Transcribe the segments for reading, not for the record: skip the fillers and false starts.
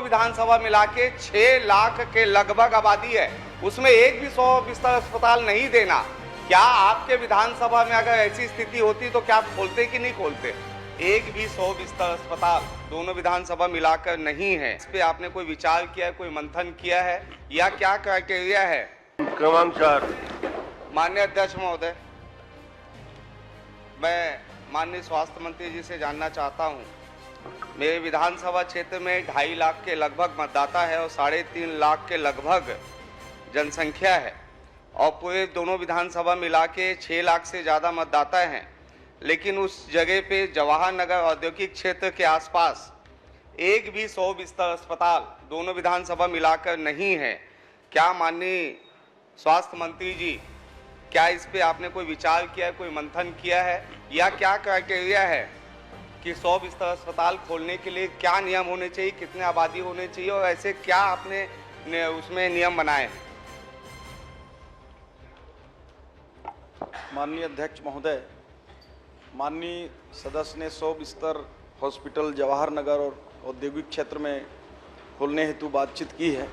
दोनों विधानसभा मिला के 6 लाख के लगभग आबादी है, उसमें एक भी 100 बिस्तर अस्पताल नहीं देना। क्या आपके विधानसभा में अगर ऐसी स्थिति होती तो क्या आप खोलते कि नहीं खोलते? एक भी 100 बिस्तर अस्पताल दोनों विधानसभा मिलाकर नहीं है। इस पे आपने कोई विचार किया है, कोई मंथन किया है, या क्या क्राइटेरिया है? क्रमांक 4। माननीय अध्यक्ष महोदय, मैं माननीय स्वास्थ्य मंत्री जी से जानना चाहता हूं, मेरे विधानसभा क्षेत्र में 2.5 लाख के लगभग मतदाता है और 3.5 लाख के लगभग जनसंख्या है, और पूरे दोनों विधानसभा मिला के 6 लाख से ज़्यादा मतदाता हैं। लेकिन उस जगह पे जवाहर नगर औद्योगिक क्षेत्र के आसपास एक भी 100 बिस्तर अस्पताल दोनों विधानसभा मिलाकर नहीं है। क्या माननीय स्वास्थ्य मंत्री जी, क्या इस पे आपने कोई विचार किया है, कोई मंथन किया है, या क्या क्राइटेरिया है कि 100 बिस्तर अस्पताल खोलने के लिए क्या नियम होने चाहिए, कितने आबादी होने चाहिए, और ऐसे क्या आपने उसमें नियम बनाए हैं? माननीय अध्यक्ष महोदय, माननीय सदस्य ने 100 बिस्तर हॉस्पिटल जवाहर नगर और औद्योगिक क्षेत्र में खोलने हेतु बातचीत की है।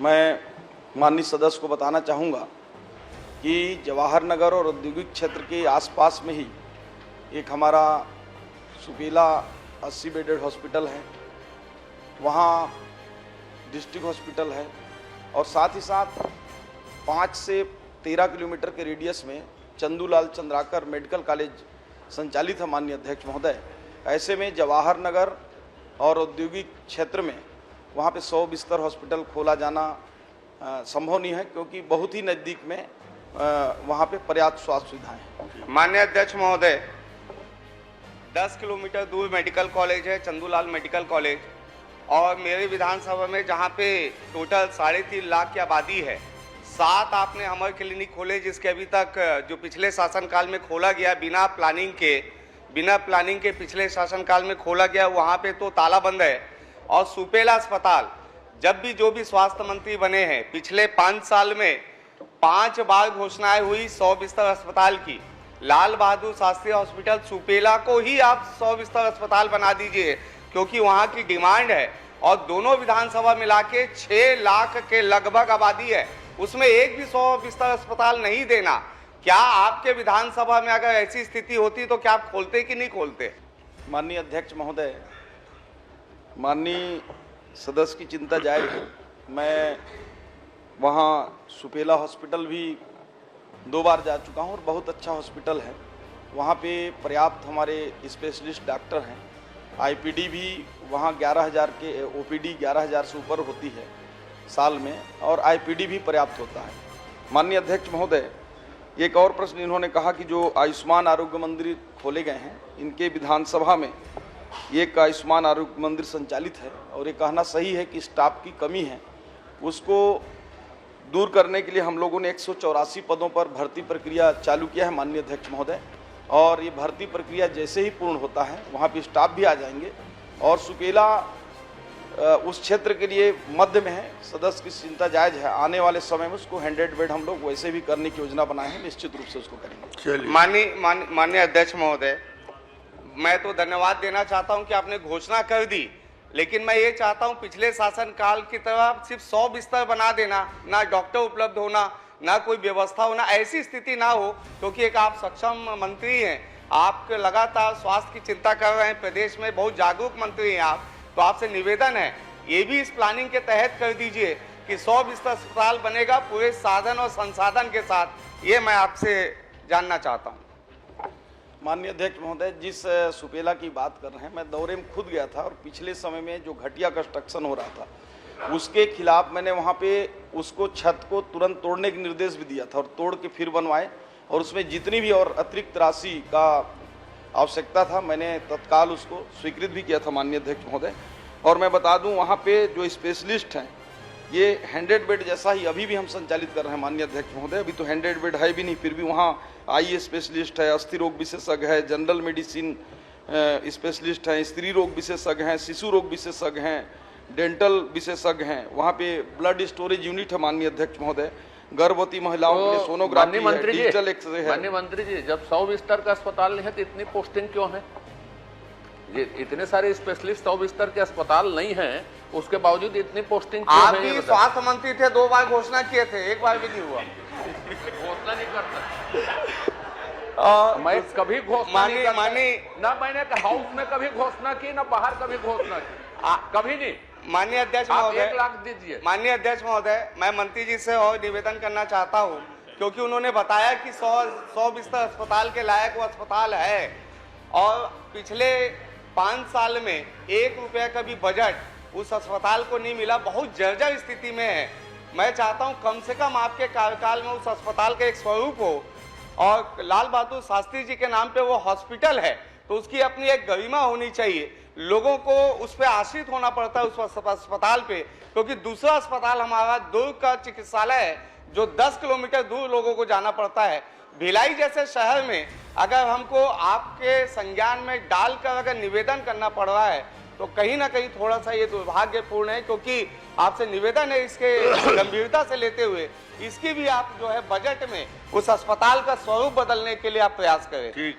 मैं माननीय सदस्य को बताना चाहूँगा कि जवाहर नगर और औद्योगिक क्षेत्र के आसपास में ही एक हमारा सुपेला 80 बेडेड हॉस्पिटल है, वहाँ डिस्ट्रिक्ट हॉस्पिटल है, और साथ ही साथ 5 से 13 किलोमीटर के रेडियस में चंदूलाल चंद्राकर मेडिकल कॉलेज संचालित है। माननीय अध्यक्ष महोदय, ऐसे में जवाहर नगर और औद्योगिक क्षेत्र में वहाँ पे 100 बिस्तर हॉस्पिटल खोला जाना संभव नहीं है, क्योंकि बहुत ही नज़दीक में वहाँ पे पर्याप्त स्वास्थ्य सुविधाएं हैं। माननीय अध्यक्ष महोदय, 10 किलोमीटर दूर मेडिकल कॉलेज है, चंदूलाल मेडिकल कॉलेज, और मेरे विधानसभा में जहाँ पे टोटल 3.5 लाख की आबादी है, 7 आपने हमर क्लिनिक खोले, जिसके अभी तक जो पिछले शासनकाल में खोला गया बिना प्लानिंग के पिछले शासनकाल में खोला गया, वहाँ पे तो ताला बंद है। और सुपेला अस्पताल, जब भी जो भी स्वास्थ्य मंत्री बने हैं पिछले 5 साल में 5 बार घोषणाएं हुई 100 बिस्तर अस्पताल की। लाल बहादुर शास्त्री हॉस्पिटल सुपेला को ही आप 100 बिस्तर अस्पताल बना दीजिए, क्योंकि वहाँ की डिमांड है, और दोनों विधानसभा मिला के 6 लाख के लगभग आबादी है, उसमें एक भी 100 बिस्तर अस्पताल नहीं देना। क्या आपके विधानसभा में अगर ऐसी स्थिति होती तो क्या आप खोलते कि नहीं खोलते? माननीय अध्यक्ष महोदय, माननीय सदस्य की चिंता जायज़ है। मैं वहाँ सुपेला हॉस्पिटल भी 2 बार जा चुका हूँ और बहुत अच्छा हॉस्पिटल है। वहाँ पे पर्याप्त हमारे स्पेशलिस्ट डॉक्टर हैं। आईपीडी भी वहाँ 11,000 के ओपीडी 11,000 से ऊपर होती है साल में, और आईपीडी भी पर्याप्त होता है। माननीय अध्यक्ष महोदय, एक और प्रश्न इन्होंने कहा कि जो आयुष्मान आरोग्य मंदिर खोले गए हैं, इनके विधानसभा में एक आयुष्मान आरोग्य मंदिर संचालित है, और ये कहना सही है कि स्टाफ की कमी है। उसको दूर करने के लिए हम लोगों ने 184 पदों पर भर्ती प्रक्रिया चालू किया है माननीय अध्यक्ष महोदय, और ये भर्ती प्रक्रिया जैसे ही पूर्ण होता है वहाँ पे स्टाफ भी आ जाएंगे। और सुपेला उस क्षेत्र के लिए मध्य में है, सदस्य की चिंता जायज़ है। आने वाले समय में उसको 100 बेड हम लोग वैसे भी करने की योजना बनाए हैं, निश्चित रूप से उसको करेंगे। माननीय अध्यक्ष महोदय, मैं तो धन्यवाद देना चाहता हूं कि आपने घोषणा कर दी, लेकिन मैं ये चाहता हूं पिछले शासनकाल की तरह सिर्फ 100 बिस्तर बना देना, ना डॉक्टर उपलब्ध होना, ना कोई व्यवस्था होना, ऐसी स्थिति ना हो, क्योंकि एक आप सक्षम मंत्री हैं, आप लगातार स्वास्थ्य की चिंता कर रहे हैं, प्रदेश में बहुत जागरूक मंत्री हैं आप, तो आपसे निवेदन है ये भी इस प्लानिंग के तहत कर दीजिए कि 100 बिस्तर अस्पताल बनेगा पूरे साधन और संसाधन के साथ। ये मैं आपसे जानना चाहता हूँ। माननीय अध्यक्ष महोदय, जिस सुपेला की बात कर रहे हैं, मैं दौरे में खुद गया था, और पिछले समय में जो घटिया कंस्ट्रक्शन हो रहा था उसके खिलाफ मैंने वहाँ पे उसको छत को तुरंत तोड़ने के निर्देश भी दिया था, और तोड़ के फिर बनवाए, और उसमें जितनी भी और अतिरिक्त राशि का आवश्यकता था मैंने तत्काल उसको स्वीकृत भी किया था माननीय अध्यक्ष महोदय। और मैं बता दूं, वहाँ पे जो स्पेशलिस्ट हैं ये 100 बेड जैसा ही अभी भी हम संचालित कर रहे हैं माननीय अध्यक्ष महोदय। अभी तो 100 बेड है भी नहीं, फिर भी वहाँ आई स्पेशलिस्ट है, अस्थि रोग विशेषज्ञ है, जनरल मेडिसिन स्पेशलिस्ट हैं, स्त्री रोग विशेषज्ञ हैं, शिशु रोग विशेषज्ञ हैं, डेंटल विशेषज्ञ हैं। वहाँ पे ब्लड स्टोरेज यूनिट है माननीय अध्यक्ष महोदय, गर्भवती महिलाओं के लिए सोनोग्राफी है, डिजिटल एक्सरे है। माननीय मंत्री जी, जब 100 बिस्तर का अस्पताल नहीं है तो इतनी पोस्टिंग क्यों है? ये इतने सारे स्पेशलिस्ट 100 बिस्तर के अस्पताल नहीं है उसके बावजूद इतनी पोस्टिंग क्यों आप है ये भी बताइए। स्वास्थ्य मंत्री थे, 2 बार घोषणा किए थे, एक बार भी नहीं हुआ। घोषणा नहीं करता और मैं कभी घोषणा माननीय- नहीं करता। माननीय- ना मैंने हाउस में कभी घोषणा की ना बाहर कभी घोषणा की, कभी नहीं। माननीय अध्यक्ष आप महोदय, 1 लाख दीजिए। माननीय अध्यक्ष महोदय, मैं मंत्री जी से और निवेदन करना चाहता हूं, क्योंकि उन्होंने बताया कि 100 बिस्तर अस्पताल के लायक वो अस्पताल है और पिछले 5 साल में 1 रुपया का भी बजट उस अस्पताल को नहीं मिला, बहुत जर्जर स्थिति में है। मैं चाहता हूं कम से कम आपके कार्यकाल में उस अस्पताल का एक स्वरूप हो और लाल बहादुर शास्त्री जी के नाम पे वो हॉस्पिटल है तो उसकी अपनी एक गरिमा होनी चाहिए। लोगों को उस पर आश्रित होना पड़ता है उस अस्पताल पे, क्योंकि दूसरा अस्पताल हमारा दुर्ग का चिकित्सालय है जो 10 किलोमीटर दूर लोगों को जाना पड़ता है। भिलाई जैसे शहर में अगर हमको आपके संज्ञान में डालकर अगर निवेदन करना पड़ रहा है तो कहीं ना कहीं थोड़ा सा ये दुर्भाग्यपूर्ण है, क्योंकि आपसे निवेदन है इसके गंभीरता से लेते हुए इसकी भी आप जो है बजट में उस अस्पताल का स्वरूप बदलने के लिए आप प्रयास करें। ठीक।